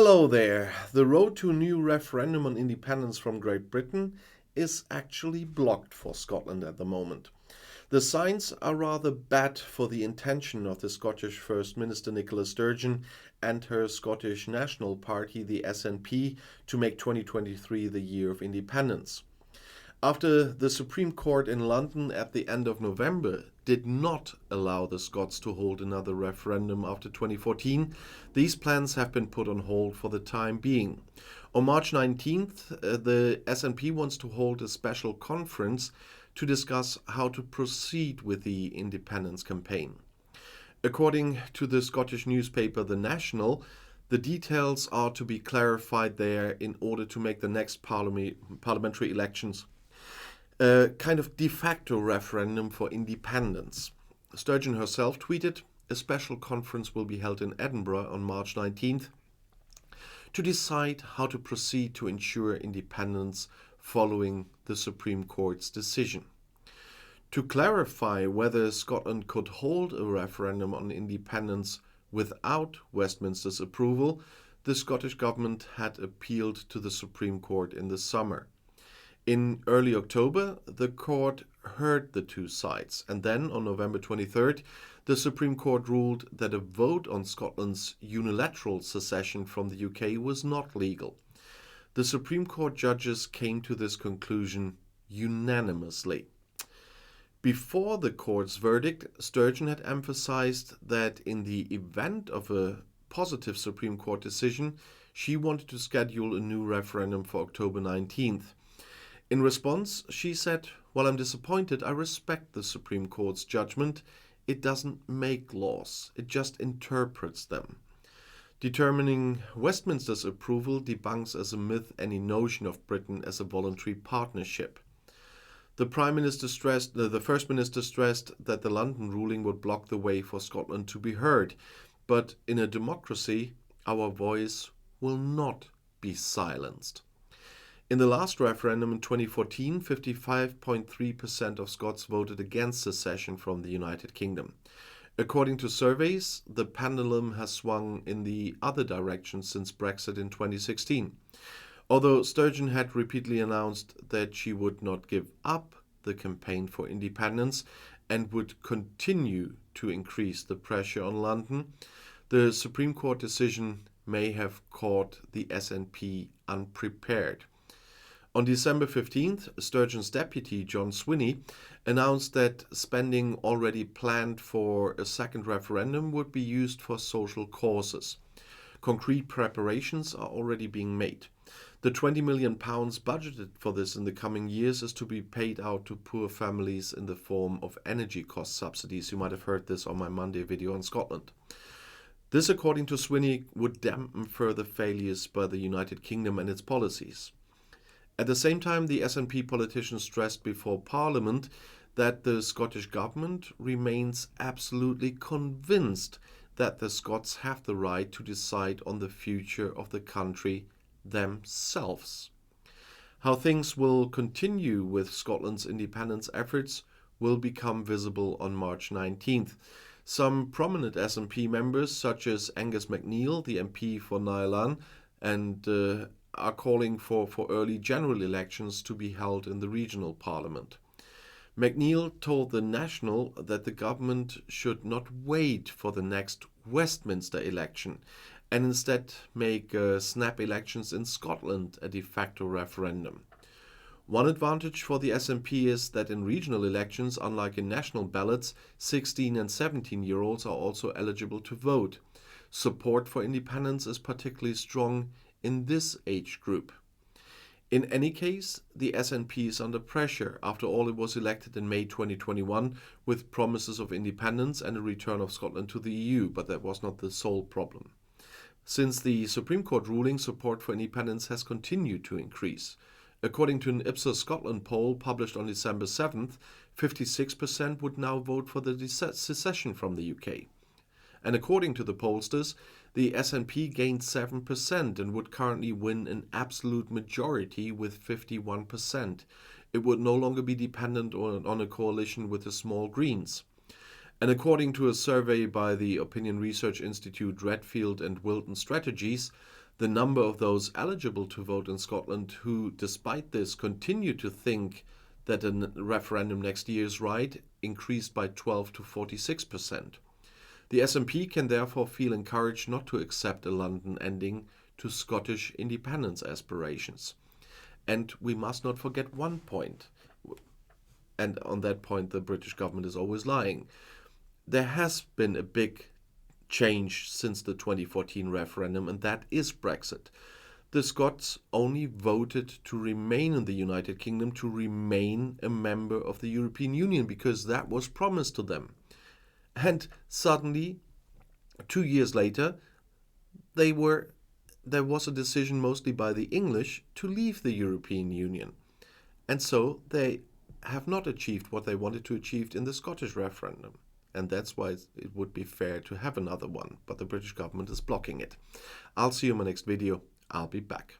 Hello there. The road to a new referendum on independence from Great Britain is actually blocked for Scotland at the moment. The signs are rather bad for the intention of the Scottish First Minister Nicola Sturgeon and her Scottish National Party, the SNP, to make 2023 the year of independence. After the Supreme Court in London at the end of November did not allow the Scots to hold another referendum after 2014, these plans have been put on hold for the time being. On March 19th, the SNP wants to hold a special conference to discuss how to proceed with the independence campaign. According to the Scottish newspaper The National, the details are to be clarified there in order to make the next parliamentary elections a kind of de facto referendum for independence. Sturgeon herself tweeted, "A special conference will be held in Edinburgh on March 19th to decide how to proceed to ensure independence following the Supreme Court's decision." To clarify whether Scotland could hold a referendum on independence without Westminster's approval, the Scottish government had appealed to the Supreme Court in the summer. In early October, the court heard the two sides, and then on November 23rd, the Supreme Court ruled that a vote on Scotland's unilateral secession from the UK was not legal. The Supreme Court judges came to this conclusion unanimously. Before the court's verdict, Sturgeon had emphasized that in the event of a positive Supreme Court decision, she wanted to schedule a new referendum for October 19th. In response, she said, "While I'm disappointed, I respect the Supreme Court's judgment. It doesn't make laws, it just interprets them. Determining Westminster's approval debunks as a myth any notion of Britain as a voluntary partnership." The First Minister stressed that the London ruling would block the way for Scotland to be heard. But in a democracy, our voice will not be silenced. In the last referendum in 2014, 55.3% of Scots voted against secession from the United Kingdom. According to surveys, the pendulum has swung in the other direction since Brexit in 2016. Although Sturgeon had repeatedly announced that she would not give up the campaign for independence and would continue to increase the pressure on London, the Supreme Court decision may have caught the SNP unprepared. On December 15th, Sturgeon's deputy, John Swinney, announced that spending already planned for a second referendum would be used for social causes. Concrete preparations are already being made. The £20 million budgeted for this in the coming years is to be paid out to poor families in the form of energy cost subsidies. You might have heard this on my Monday video on Scotland. This, according to Swinney, would dampen further failures by the United Kingdom and its policies. At the same time, the SNP politician stressed before Parliament that the Scottish government remains absolutely convinced that the Scots have the right to decide on the future of the country themselves. How things will continue with Scotland's independence efforts will become visible on March 19th. Some prominent SNP members, such as Angus MacNeil, the MP for Nialan, and are calling for early general elections to be held in the regional parliament. MacNeil told The National that the government should not wait for the next Westminster election and instead make snap elections in Scotland a de facto referendum. One advantage for the SNP is that in regional elections, unlike in national ballots, 16 and 17-year-olds are also eligible to vote. Support for independence is particularly strong in this age group. In any case, the SNP is under pressure. After all, it was elected in May 2021 with promises of independence and a return of Scotland to the EU, but that was not the sole problem. Since the Supreme Court ruling, support for independence has continued to increase. According to an Ipsos Scotland poll published on December 7th, 56% would now vote for the secession from the UK. And according to the pollsters, the SNP gained 7% and would currently win an absolute majority with 51%. It would no longer be dependent on a coalition with the small Greens. And according to a survey by the opinion research institute Redfield and Wilton Strategies, The number of those eligible to vote in Scotland who, despite this, continue to think that a referendum next year is right increased by 12 to 46%. The SNP can therefore feel encouraged not to accept a London ending to Scottish independence aspirations. And we must not forget one point, and on that point the British government is always lying. There has been a big change since the 2014 referendum, and that is Brexit. The Scots only voted to remain in the United Kingdom, to remain a member of the European Union, because that was promised to them. And suddenly, 2 years later, there was a decision mostly by the English to leave the European Union. And so they have not achieved what they wanted to achieve in the Scottish referendum. And that's why it would be fair to have another one. But the British government is blocking it. I'll see you in my next video. I'll be back.